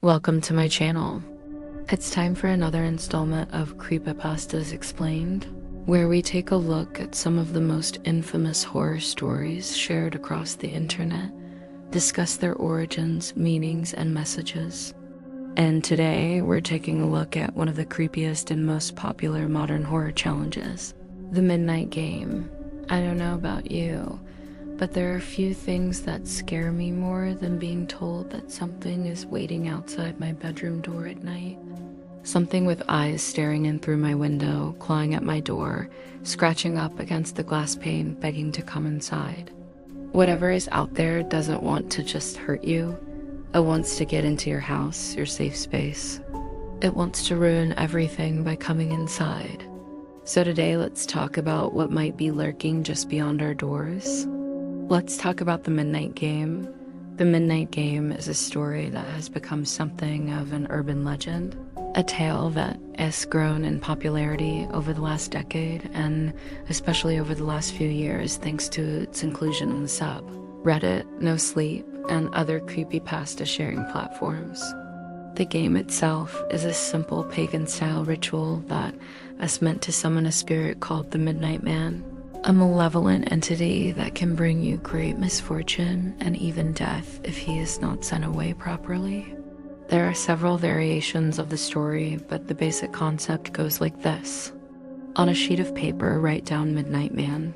Welcome to my channel. It's time for another installment of Creepypastas Explained, where we take a look at some of the most infamous horror stories shared across the internet, discuss their origins, meanings, and messages. And today, we're taking a look at one of the creepiest and most popular modern horror challenges, the Midnight Game. I don't know about you, but there are few things that scare me more than being told that something is waiting outside my bedroom door at night. Something with eyes staring in through my window, clawing at my door, scratching up against the glass pane, begging to come inside. Whatever is out there doesn't want to just hurt you. It wants to get into your house, your safe space. It wants to ruin everything by coming inside. So today, let's talk about what might be lurking just beyond our doors. Let's talk about the Midnight Game. The Midnight Game is a story that has become something of an urban legend, a tale that has grown in popularity over the last decade and especially over the last few years thanks to its inclusion in the sub, Reddit, No Sleep, and other creepypasta sharing platforms. The game itself is a simple pagan-style ritual that is meant to summon a spirit called the Midnight Man, a malevolent entity that can bring you great misfortune and even death if he is not sent away properly. There are several variations of the story, but the basic concept goes like this. On a sheet of paper, write down Midnight Man.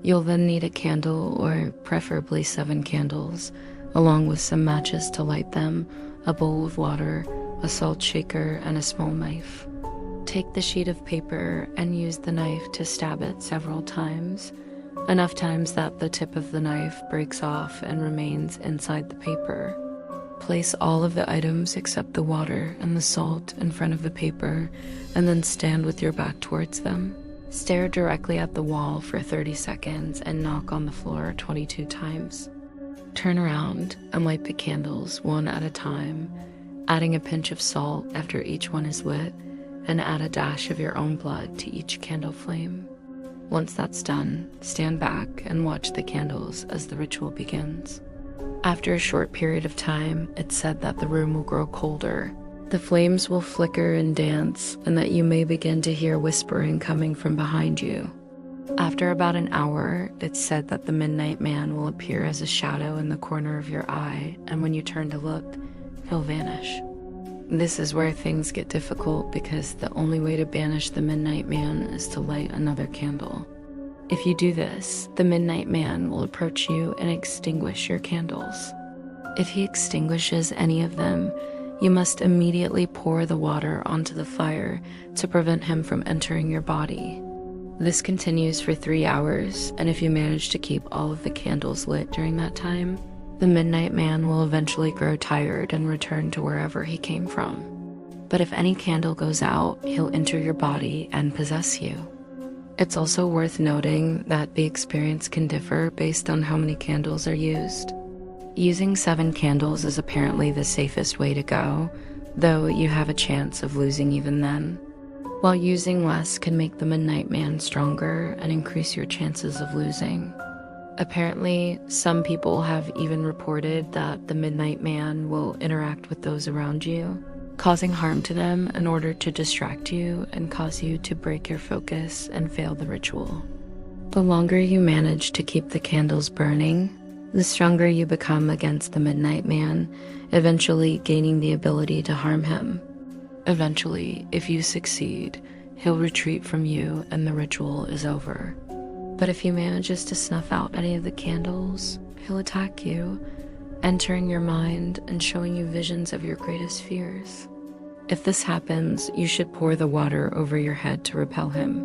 You'll then need a candle, or preferably 7 candles, along with some matches to light them, a bowl of water, a salt shaker, and a small knife. Take the sheet of paper and use the knife to stab it several times, enough times that the tip of the knife breaks off and remains inside the paper. Place all of the items except the water and the salt in front of the paper, and then stand with your back towards them. Stare directly at the wall for 30 seconds and knock on the floor 22 times. Turn around and light the candles one at a time, adding a pinch of salt after each one is lit, and add a dash of your own blood to each candle flame. Once that's done, stand back and watch the candles as the ritual begins. After a short period of time, it's said that the room will grow colder. The flames will flicker and dance, and that you may begin to hear whispering coming from behind you. After about an hour, it's said that the Midnight Man will appear as a shadow in the corner of your eye, and when you turn to look, he'll vanish. This is where things get difficult because the only way to banish the Midnight Man is to light another candle. If you do this, the Midnight Man will approach you and extinguish your candles. If he extinguishes any of them, you must immediately pour the water onto the fire to prevent him from entering your body. This continues for 3 hours, and if you manage to keep all of the candles lit during that time, the Midnight Man will eventually grow tired and return to wherever he came from. But if any candle goes out, he'll enter your body and possess you. It's also worth noting that the experience can differ based on how many candles are used. Using 7 candles is apparently the safest way to go, though you have a chance of losing even then, while using less can make the Midnight Man stronger and increase your chances of losing. Apparently, some people have even reported that the Midnight Man will interact with those around you, causing harm to them in order to distract you and cause you to break your focus and fail the ritual. The longer you manage to keep the candles burning, the stronger you become against the Midnight Man, eventually gaining the ability to harm him. Eventually, if you succeed, he'll retreat from you and the ritual is over. But if he manages to snuff out any of the candles, he'll attack you, entering your mind and showing you visions of your greatest fears. If this happens, you should pour the water over your head to repel him.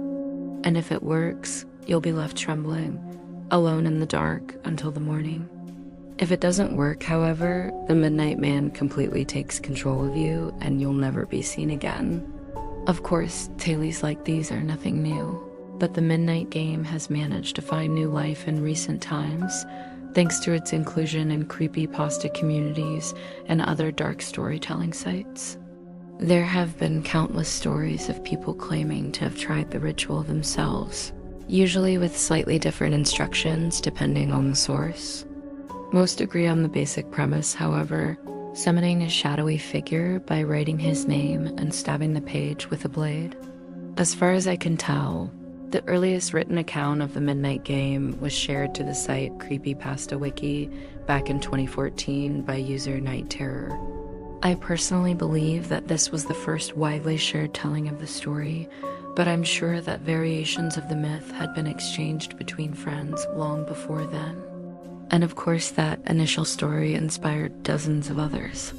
And if it works, you'll be left trembling, alone in the dark until the morning. If it doesn't work, however, the Midnight Man completely takes control of you and you'll never be seen again. Of course, tales like these are nothing new, but the Midnight Game has managed to find new life in recent times, thanks to its inclusion in creepypasta communities and other dark storytelling sites. There have been countless stories of people claiming to have tried the ritual themselves, usually with slightly different instructions depending on the source. Most agree on the basic premise, however, summoning a shadowy figure by writing his name and stabbing the page with a blade. As far as I can tell, the earliest written account of the Midnight Game was shared to the site Creepypasta Wiki back in 2014 by user Night Terror. I personally believe that this was the first widely shared telling of the story, but I'm sure that variations of the myth had been exchanged between friends long before then. And of course, that initial story inspired dozens of others.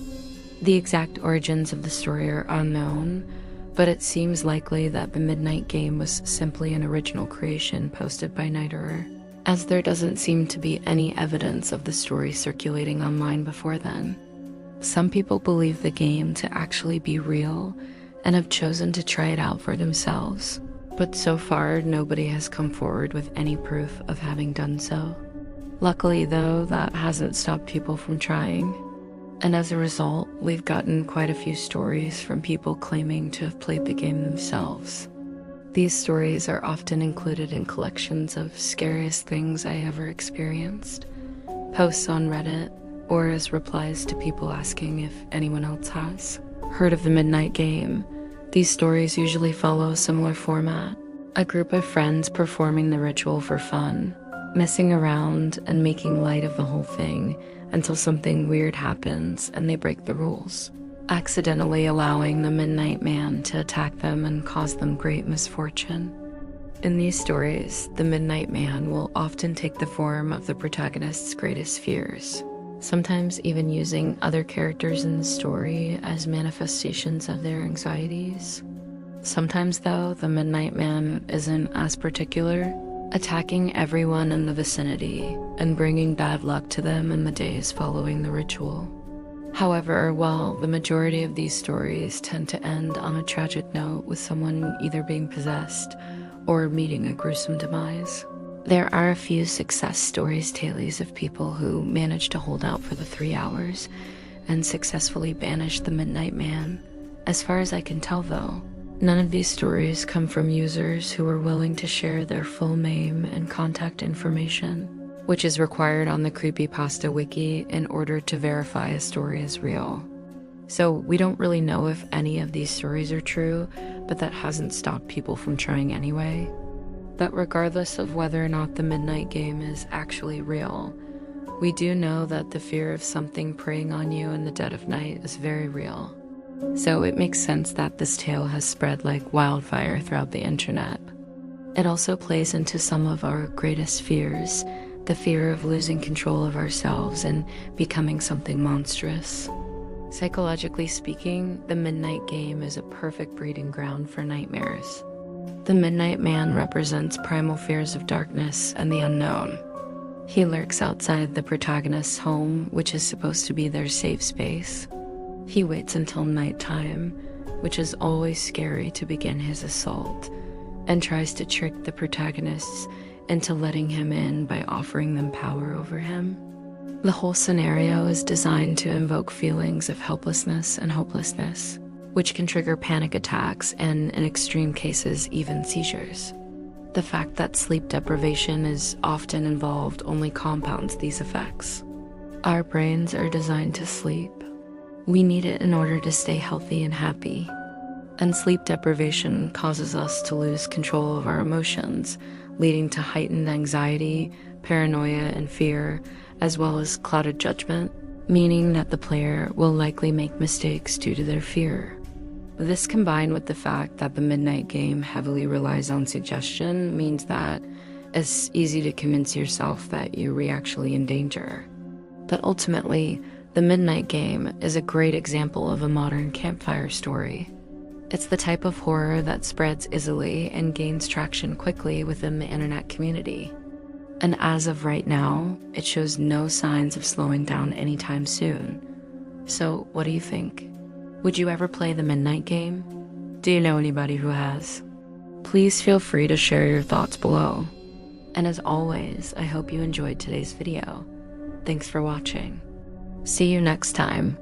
The exact origins of the story are unknown, but it seems likely that the Midnight Game was simply an original creation posted by Nighterer, as there doesn't seem to be any evidence of the story circulating online before then. Some people believe the game to actually be real and have chosen to try it out for themselves, but so far nobody has come forward with any proof of having done so. Luckily though, that hasn't stopped people from trying. And as a result, we've gotten quite a few stories from people claiming to have played the game themselves. These stories are often included in collections of scariest things I ever experienced, posts on Reddit, or as replies to people asking if anyone else has heard of the Midnight Game. These stories usually follow a similar format: a group of friends performing the ritual for fun, messing around and making light of the whole thing until something weird happens and they break the rules, accidentally allowing the Midnight Man to attack them and cause them great misfortune. In these stories, the Midnight Man will often take the form of the protagonist's greatest fears, sometimes even using other characters in the story as manifestations of their anxieties. Sometimes, though, the Midnight Man isn't as particular, attacking everyone in the vicinity and bringing bad luck to them in the days following the ritual. However, while the majority of these stories tend to end on a tragic note with someone either being possessed or meeting a gruesome demise, there are a few success stories tales of people who managed to hold out for the 3 hours and successfully banish the Midnight Man. As far as I can tell though, none of these stories come from users who are willing to share their full name and contact information, which is required on the Creepypasta Wiki in order to verify a story is real. So we don't really know if any of these stories are true, but that hasn't stopped people from trying anyway. But regardless of whether or not the Midnight Game is actually real, we do know that the fear of something preying on you in the dead of night is very real. So it makes sense that this tale has spread like wildfire throughout the internet. It also plays into some of our greatest fears, the fear of losing control of ourselves and becoming something monstrous. Psychologically speaking, the Midnight Game is a perfect breeding ground for nightmares. The Midnight Man represents primal fears of darkness and the unknown. He lurks outside the protagonist's home, which is supposed to be their safe space. He waits until nighttime, which is always scary, to begin his assault, and tries to trick the protagonists into letting him in by offering them power over him. The whole scenario is designed to invoke feelings of helplessness and hopelessness, which can trigger panic attacks and, in extreme cases, even seizures. The fact that sleep deprivation is often involved only compounds these effects. Our brains are designed to sleep. We need it in order to stay healthy and happy. And sleep deprivation causes us to lose control of our emotions, leading to heightened anxiety, paranoia, and fear, as well as clouded judgment, meaning that the player will likely make mistakes due to their fear. This, combined with the fact that the Midnight Game heavily relies on suggestion, means that it's easy to convince yourself that you're actually in danger. But ultimately, the Midnight Game is a great example of a modern campfire story. It's the type of horror that spreads easily and gains traction quickly within the internet community. And as of right now, it shows no signs of slowing down anytime soon. So what do you think? Would you ever play the Midnight Game? Do you know anybody who has? Please feel free to share your thoughts below. And as always, I hope you enjoyed today's video. Thanks for watching. See you next time.